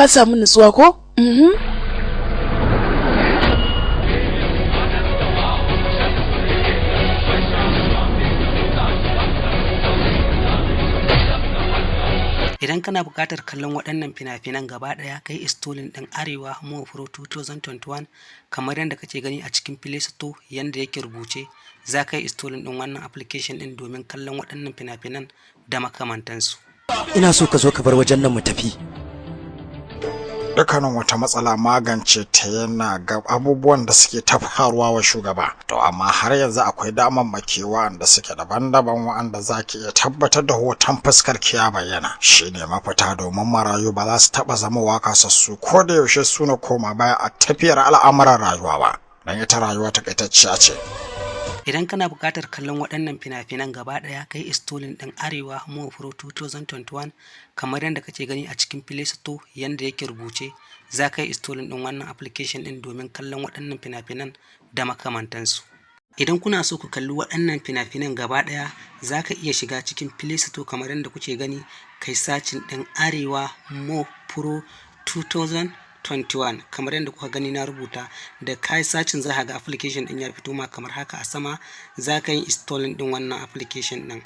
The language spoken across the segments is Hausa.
ka samu nutsuwa ko? Idan kana buƙatar kallon waɗannan fina-finan gaba ɗaya, kai installing ɗin Arewa Mo Pro 2021 kamar yadda kake gani a cikin Play Store yanda yake rubuce. Za ka yi installing ɗin wannan application ɗin domin kallon waɗannan fina-finan da makamantansu. Ina so ka zo ka bar wajen nan mu tafi. Dukkanin wata matsala magance ta yana ga abubuwan da suke faruwa wa shugaba. To amma har yanzu akwai damammaki wa'anda suke daban-daban wa'anda za ki iya tabbatar da hoton fuskar ki ya bayyana. Shi ne mafita domin marayu ba za su taɓa zama wakasassu ko da yaushe suna koma baya a tafiyar al'amuran rayuwa ba. Don ita rayuwa takaitacciya ce. Idan kana buƙatar kallon waɗannan fina-finan gaba ɗaya, kai installing ɗin Arewa Mo Pro 2021 kamar yadda kake gani a cikin Play Store yanda yake rubuce. Za ka yi installing ɗin wannan application ɗin domin kallon waɗannan fina-finan da makamantansu. Idan kuna so ku kalli waɗannan fina-finan gaba ɗaya, za ka iya shiga cikin Play Store kamar yadda kuke gani, kai sacin ɗin Arewa Mo Pro 2021 kamar yadda kuka gani na rubuta. Da kai sacin za ka ga application ɗin ya fito ma kamar haka a sama. Za ka yi installing ɗin wannan application ɗin.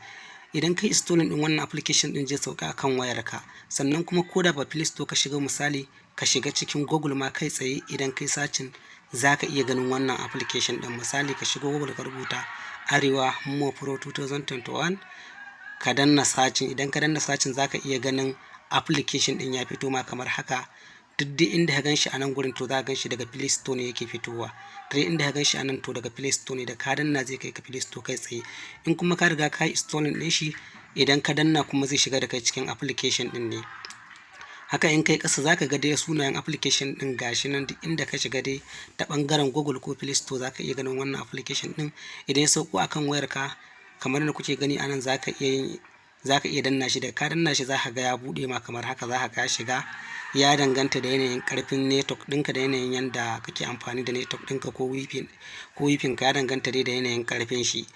Idan ka yi installing ɗin wannan application ɗin zai sauka akan wayarka. Sannan kuma ko da ba Play Store ka shiga, misali ka shiga cikin Google ma kai tsaye, idan kai sacin za ka iya ganin wannan application ɗin. Misali ka shiga Google ka rubuta Arewa Mo Pro 2021 ka danna sacin. Idan ka danna sacin za ka iya ganin application ɗin ya fito ma kamar haka. Duk dai inda ka gan shi a nan gurin to za ka gan shi daga Play Store ne yake fitowa. Duk inda ka gan shi a nan to daga Play Store ne, da ka danna zai kai ka Play Store kai tsaye. In kuma ka riga ka yi installing ɗin shi, idan ka danna kuma zai shiga da kai cikin application ɗin ne. Haka in kai ƙasa za ka ga dai sunayen application ɗin gashi nan. Duk inda ka shiga dai ta ɓangaren Google ko Play Store za ka iya ganin wannan application ɗin. Idan ya sauko akan wayarka kamar yadda kuke gani a nan, za ka iya danna shi. Da ka danna shi za ka ga ya buɗe ma kamar haka. Za ka ga ya shiga. Ya danganta da yanayin ƙarfin network ɗinka, da yanayin yanda kake amfani da network ɗinka ko wifi ka, ya danganta dai da yanayin ƙarfin shi.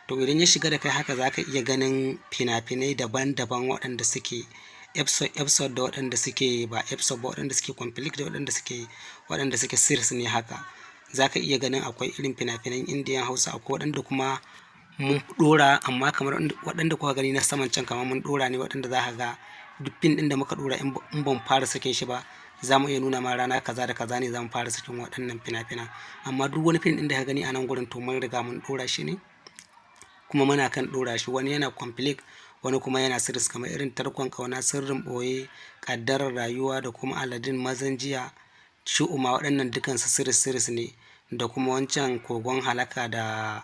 To idan ya shiga da kai haka, za ka iya ganin fina-finai daban-daban waɗanda suke episode da waɗanda suke ba episode ba, waɗanda suke complete da waɗanda suke series ne haka. Za ka iya ganin akwai irin fina-finan Indiyan, Hausa, akwai waɗanda kuma mun ɗora, amma kamar waɗanda kuka gani na saman can kamar mun ɗora ne, waɗanda za ka ga duk fin ɗin da muka ɗora in ban fara sakin shi ba, za mu iya nuna ma rana kaza da kaza ne za mu fara sakin waɗannan fina-finan. Amma duk wani fin ɗin da ka gani a nan gurin to mun riga mun ɗora shi ne, kuma muna kan ɗora shi. Wani yana complete, wani kuma yana series kamar irin Tarkon Ƙauna, Sirrin Ɓoye, Ƙaddarar Rayuwa da kuma Aladin, Mazan Jiya, Shu'uma. Waɗannan dukansu series ne. Da kuma wancan Kogon Halaka da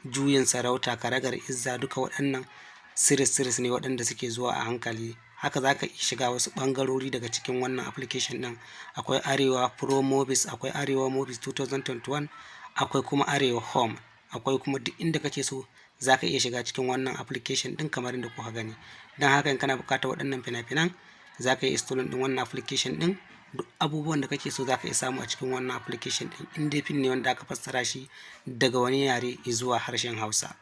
Juyin Sarauta, Karagar Izza, duka waɗannan series ne waɗanda suke zuwa a hankali. Haka za ka shiga wasu ɓangarori daga cikin wannan application ɗin. Akwai Arewa Pro Movies, akwai Arewa Movies 2021, akwai kuma Arewa Home, akwai kuma duk inda kake so za ka iya shiga cikin wannan application ɗin kamar yadda kuka gani. Don haka in kana buƙatar waɗannan fina-finan, za ka yi installing ɗin wannan application ɗin. Duk abubuwan da kake so za ka iya samu a cikin wannan application ɗin, in dai fim ne wanda aka fassara shi daga wani yare zuwa harshen Hausa.